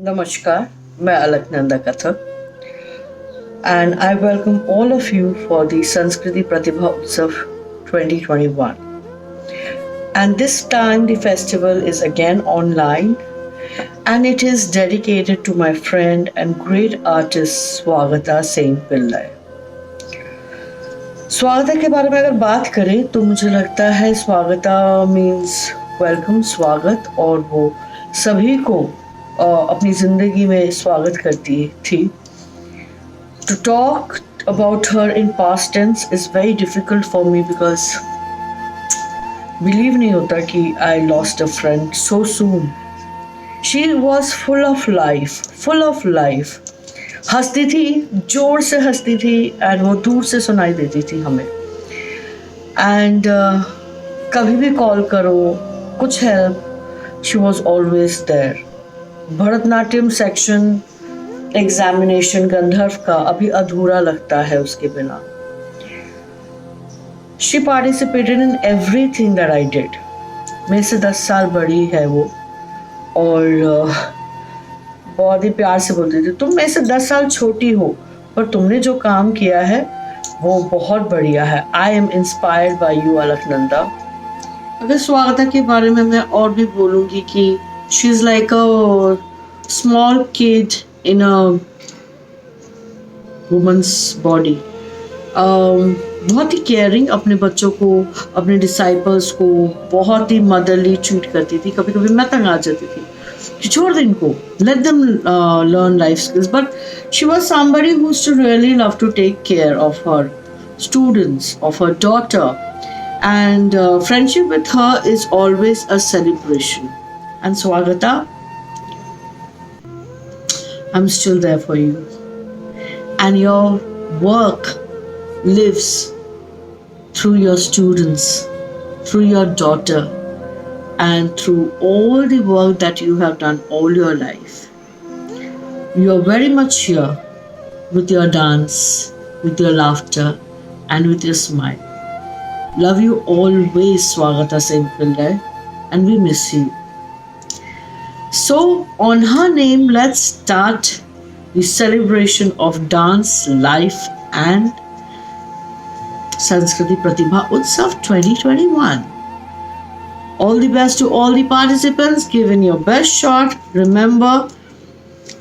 Namaskar, मैं Alaknanda Kathak and I welcome all of you for the Sanskriti Pratibha Utsav 2021. And this time the festival is again online and it is dedicated to my friend and great artist Swagata Singh Pillai. स्वागता के बारे में अगर बात करें तो मुझे लगता है स्वागता मीन्स वेलकम, स्वागत, और वो सभी को अपनी ज़िंदगी में स्वागत करती थी. To talk about her in past tense is very difficult for me because believe नहीं होता कि I lost a friend so soon. She was full of life. हंसती थी, जोर से हंसती थी एंड वो दूर से सुनाई देती थी हमें. एंड कभी भी कॉल करो, कुछ help, she was always there. Bharatanatyam section examination Gandharva का अभी अधूरा लगता है उसके बिना. She participated in everything that I did. मेरे से 10 साल बड़ी है वो और बहुत ही प्यार से बोलती थी, तुम मेरे से 10 साल छोटी हो पर तुमने जो काम किया है वो बहुत बढ़िया है. I am inspired by you Alaknanda. अगर स्वागता के बारे में मैं और भी बोलूँगी कि she is like a small kid in a woman's body. बहुत ही केयरिंग, अपने बच्चों को, अपने डिसाइपल्स को बहुत ही मदरली ट्रीट करती थी. कभी कभी मैं तंग आ जाती थी कि छोड़ दे इनको, let them learn life skills, but she was somebody who used to really love to take care of her students, of her daughter, and friendship with her is always a celebration. And Swagata, I'm still there for you. And your work lives through your students, through your daughter, and through all the work that you have done all your life. You are very much here with your dance, with your laughter, and with your smile. Love you always, Swagata Singh Pillai, and we miss you. So, on her name, let's start the celebration of dance, life, and Sanskriti Pratibha Utsav 2021. All the best to all the participants. Give in your best shot. Remember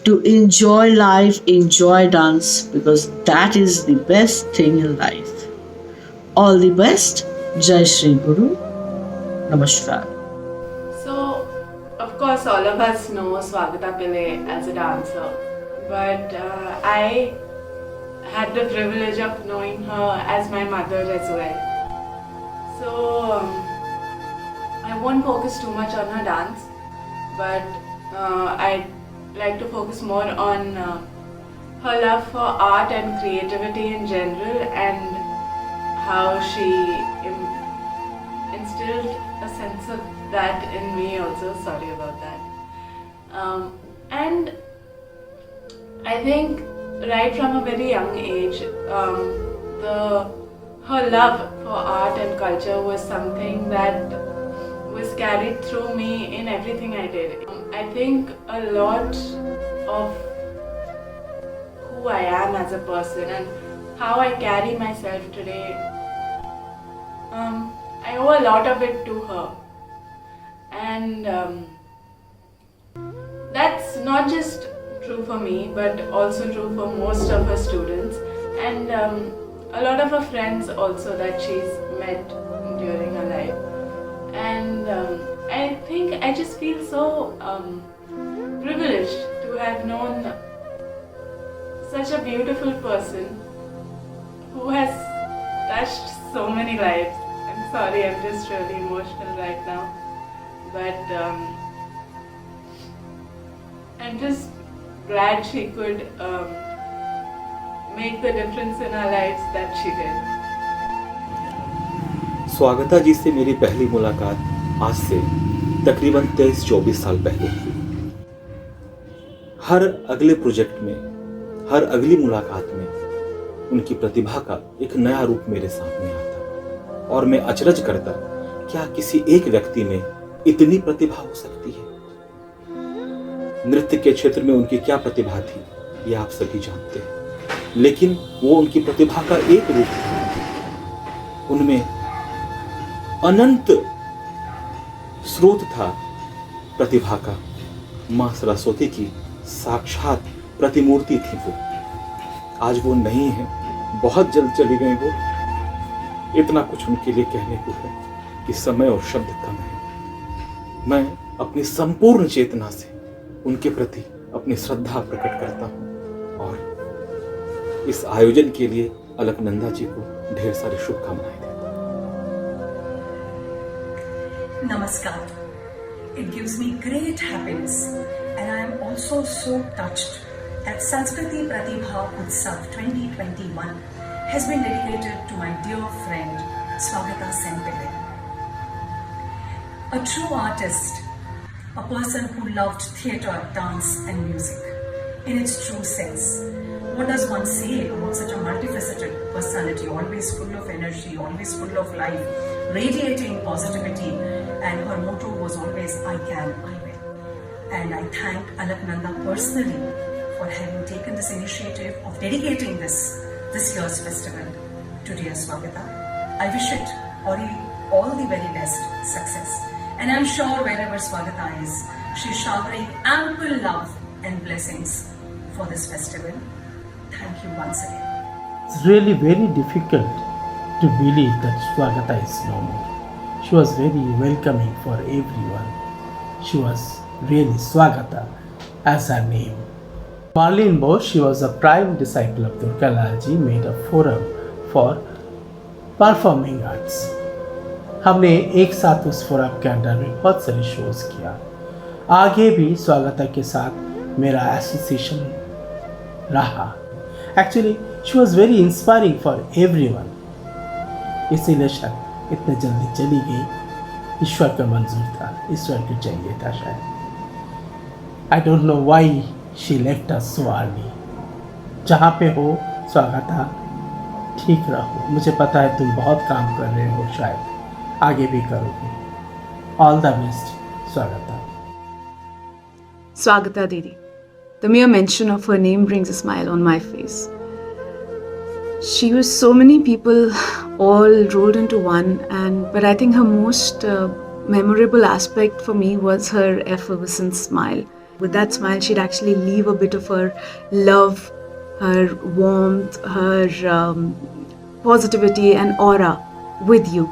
to enjoy life, enjoy dance, because that is the best thing in life. All the best. Jai Shri Guru. Namaskar. Of course, all of us know Swagata Pillai as a dancer, but I had the privilege of knowing her as my mother as well. So I won't focus too much on her dance, but I'd like to focus more on her love for art and creativity in general, and how she instilled a sense of that in me also. Sorry about that. And I think right from a very young age, her love for art and culture was something that was carried through me in everything I did. I think a lot of who I am as a person and how I carry myself today, I owe a lot of it to her. And that's not just true for me, but also true for most of her students and a lot of her friends also that she's met during her life. And I think I just feel so privileged to have known such a beautiful person who has touched so many lives. I'm sorry, I'm just really emotional right now. But I'm just glad she could make the difference in our lives that she did. स्वागता जी से मेरी पहली मुलाकात आज से तकरीबन 23-24 साल पहले हुई. हर अगले प्रोजेक्ट में, हर अगली मुलाकात में उनकी प्रतिभा का एक नया रूप मेरे सामने आता और मैं अचरज करता, क्या किसी एक व्यक्ति में इतनी प्रतिभा हो सकती है. नृत्य के क्षेत्र में उनकी क्या प्रतिभा थी ये आप सभी जानते हैं, लेकिन वो उनकी प्रतिभा का एक रूप था। उनमें अनंत स्रोत था प्रतिभा का। मां सरस्वती की साक्षात प्रतिमूर्ति थी वो। आज वो नहीं है, बहुत जल्द चली गई वो। इतना कुछ उनके लिए कहने को है कि समय और शब्द कम है। मैं अपनी संपूर्ण चेतना से उनके प्रति अपनी श्रद्धा प्रकट करता हूं और इस आयोजन के लिए अलकनंदा जी को ढेर सारी शुभकामनाएं देता हूं। Namaskar. It gives me great happiness and I am also so touched that Sanskriti Pratibha Utsav 2021 has been dedicated to my dear friend Swagata Senpille. A true artist, a person who loved theatre, dance and music in its true sense. What does one say about such a multifaceted personality, always full of energy, always full of life, radiating positivity, and her motto was always, I can, I will. And I thank Alaknanda personally for having taken this initiative of dedicating this year's festival to dear Swagata. I wish it all the very best success. And I'm sure wherever Swagata is, she's showering ample love and blessings for this festival. Thank you once again. It's really very difficult to believe that Swagata is no more. She was very welcoming for everyone. She was really Swagata as her name. Marlene Bose, she was a prime disciple of Durga Lalji, made a forum for performing arts. हमने एक साथ उस forum के under में बहुत सारे shows किया। आगे भी स्वागता के साथ मेरा एसोसिएशन रहा। Actually she was very inspiring for everyone. इसीलिए शायद इतने जल्दी चली गई। ईश्वर का मंजूर था, ईश्वर को चाहिए था शायद। I don't know why she left us so early. जहाँ पे हो स्वागता, ठीक रहो। मुझे पता है तुम बहुत काम कर रहे हो, शायद आगे भी करोगे। All the best Swagata. Swagata Didi. The mere mention of her name brings a smile on my face. She was so many people all rolled into one, but I think her most memorable aspect for me was her effervescent smile. With that smile, she'd actually leave a bit of her love, her warmth, her positivity and aura with you.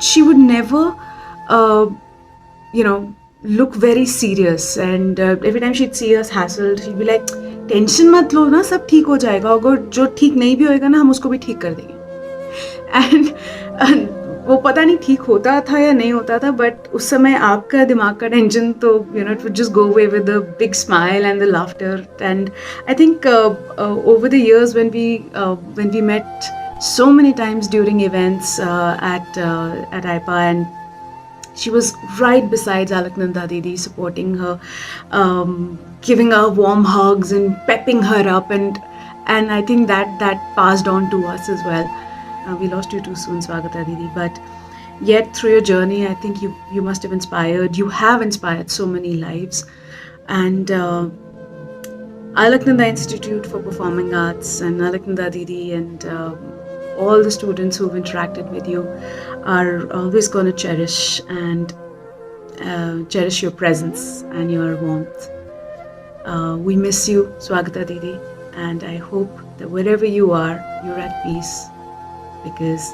She would never, look very serious, and every time she'd see us hassled, she'd be like, tension मत लो ना, सब ठीक हो जाएगा, अगर जो ठीक नहीं भी होएगा ना हम उसको भी ठीक कर देंगे। एंड वो पता नहीं ठीक होता था या नहीं होता था, बट उस समय आपका दिमाग का टेंशन तो it would just go away with the big smile and the laughter. And I think over the years when we met so many times during events at AIPA, and she was right besides Alaknanda Didi, supporting her, giving her warm hugs and pepping her up, and I think that passed on to us as well. We lost you too soon, Swagata Didi, but yet through your journey I think you must have inspired so many lives. And Alaknanda Institute for Performing Arts and Alaknanda Didi and all the students who've interacted with you are always going to cherish your presence and your warmth. We miss you, Swagata Didi, and I hope that wherever you are, you're at peace, because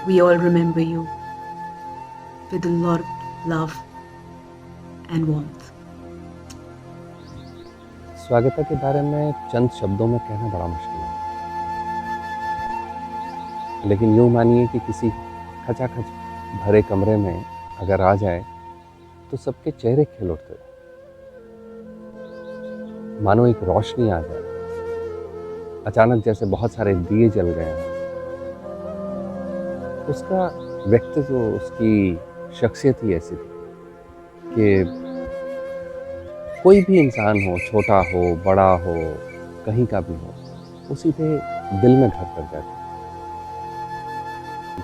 we all remember you with a lot of love and warmth. स्वागता के बारे में चंद शब्दों में कहना बड़ा मुश्किल है, लेकिन यूँ मानिए कि किसी खचाखच भरे कमरे में अगर आ जाए तो सबके चेहरे खिल उठते, मानो एक रोशनी आ जाए अचानक, जैसे बहुत सारे दिए जल गए हैं। उसका व्यक्तित्व, उसकी शख्सियत ही ऐसी थी कि कोई भी इंसान हो, छोटा हो बड़ा हो, कहीं का भी हो, वो सीधे दिल में घर कर जाता।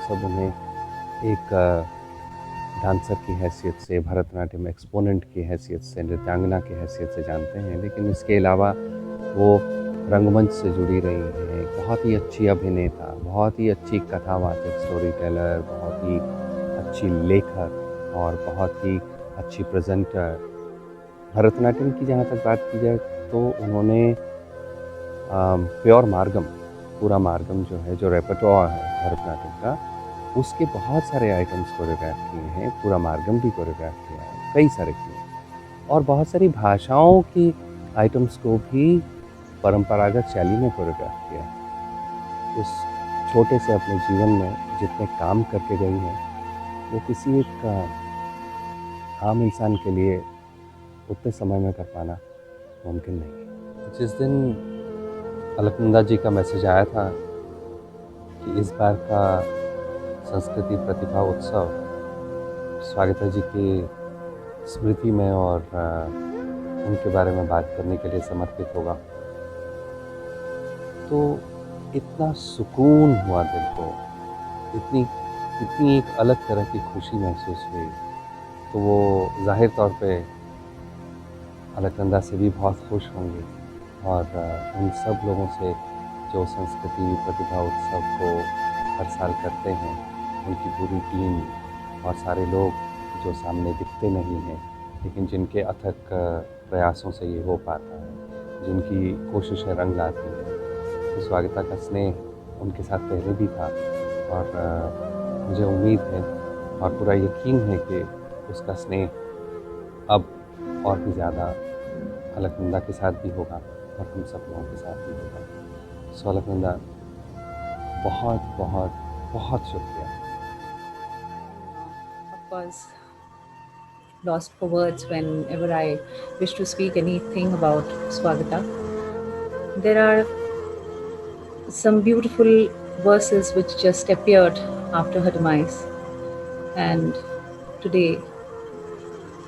सब उन्हें एक डांसर की हैसियत से, भरतनाट्यम एक्सपोनेंट की हैसियत से, नृत्यांगना की हैसियत से जानते हैं, लेकिन इसके अलावा वो रंगमंच से जुड़ी रही हैं। बहुत ही अच्छी अभिनेता, बहुत ही अच्छी कथावाचक, स्टोरी टेलर, बहुत ही अच्छी लेखक और बहुत ही अच्छी प्रेजेंटर। भरतनाट्यम की जहाँ तक बात की जाए तो उन्होंने प्योर मार्गम, पूरा मार्गम जो है, जो रेpertoire है भरतनाट्यम का, उसके बहुत सारे आइटम्स कोरियोग्राफ किए हैं। पूरा मार्गम भी कोरियोग्राफ किया है, कई सारे किए हैं, और बहुत सारी भाषाओं की आइटम्स को भी परंपरागत शैली में कोरियोग्राफ किया है। उस छोटे से अपने जीवन में जितने काम करके गई हैं, वो किसी एक आम इंसान के लिए उतने समय में कर पाना मुमकिन नहीं है। जिस दिन अलकनंदा जी का मैसेज आया था कि इस बार का संस्कृति प्रतिभा उत्सव स्वागता जी की स्मृति में और उनके बारे में बात करने के लिए समर्पित होगा, तो इतना सुकून हुआ दिल को, इतनी एक अलग तरह की खुशी महसूस हुई। तो वो जाहिर तौर पे अलकनंदा से भी बहुत खुश होंगे, और उन सब लोगों से जो संस्कृति प्रतिभा उत्सव को हर साल करते हैं, उनकी पूरी टीम और सारे लोग जो सामने दिखते नहीं हैं, लेकिन जिनके अथक प्रयासों से ये हो पाता है, जिनकी कोशिशें रंग लाती हैं। तो स्वागता का स्नेह उनके साथ पहले भी था, और मुझे उम्मीद है और पूरा यकीन है कि उसका स्नेह अब और भी ज़्यादा अलकनंदा के साथ भी होगा और हम सब लोगों के साथ भी होगा। सो अलकनंदा, बहुत बहुत बहुत शुक्रिया। Of course, lost for words whenever I wish to speak anything about Swagata. There are some beautiful verses which just appeared after her demise, and today,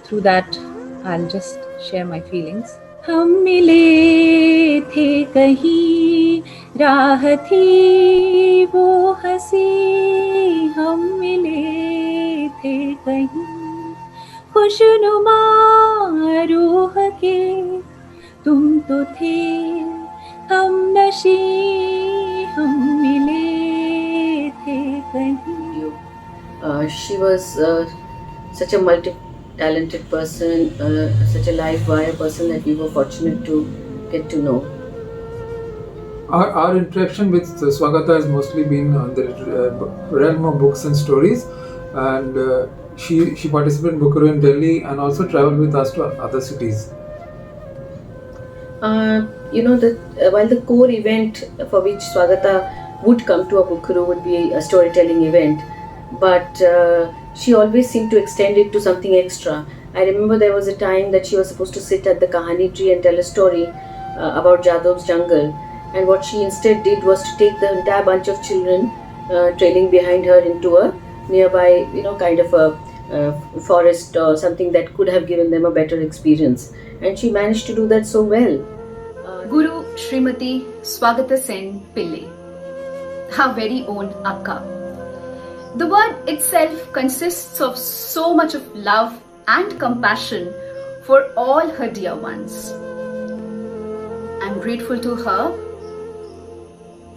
through that, I'll just share my feelings. हम मिले थे कहीं, राह थी वो हंसी, हम मिले थे कहीं, खुशनुमा रूह के, तुम तो थे हम नशी, हम मिले थे कहीं. She was such a multi-talented person, such a live wire person that we were fortunate to get to know. Our interaction with Swagata has mostly been on the realm of books and stories, and she participated in Bookaroo in Delhi and also traveled with us to other cities. While the core event for which Swagata would come to a Bookaroo would be a storytelling event, but she always seemed to extend it to something extra. I remember there was a time that she was supposed to sit at the Kahani tree and tell a story about Jadav's jungle, and what she instead did was to take the entire bunch of children trailing behind her into a nearby, kind of a forest or something that could have given them a better experience, and she managed to do that so well. Guru Srimati Swagata Sen Pillai, our very own Akka. The word itself consists of so much of love and compassion for all her dear ones. I'm grateful to her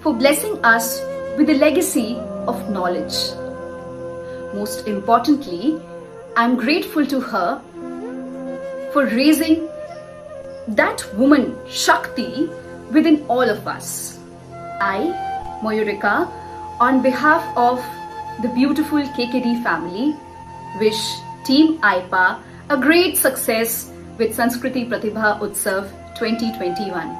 for blessing us with a legacy of knowledge. Most importantly, I'm grateful to her for raising that woman Shakti within all of us. I, Mayurika, on behalf of the beautiful KKD family, wish Team AIPA a great success with Sanskriti Pratibha Utsav 2021.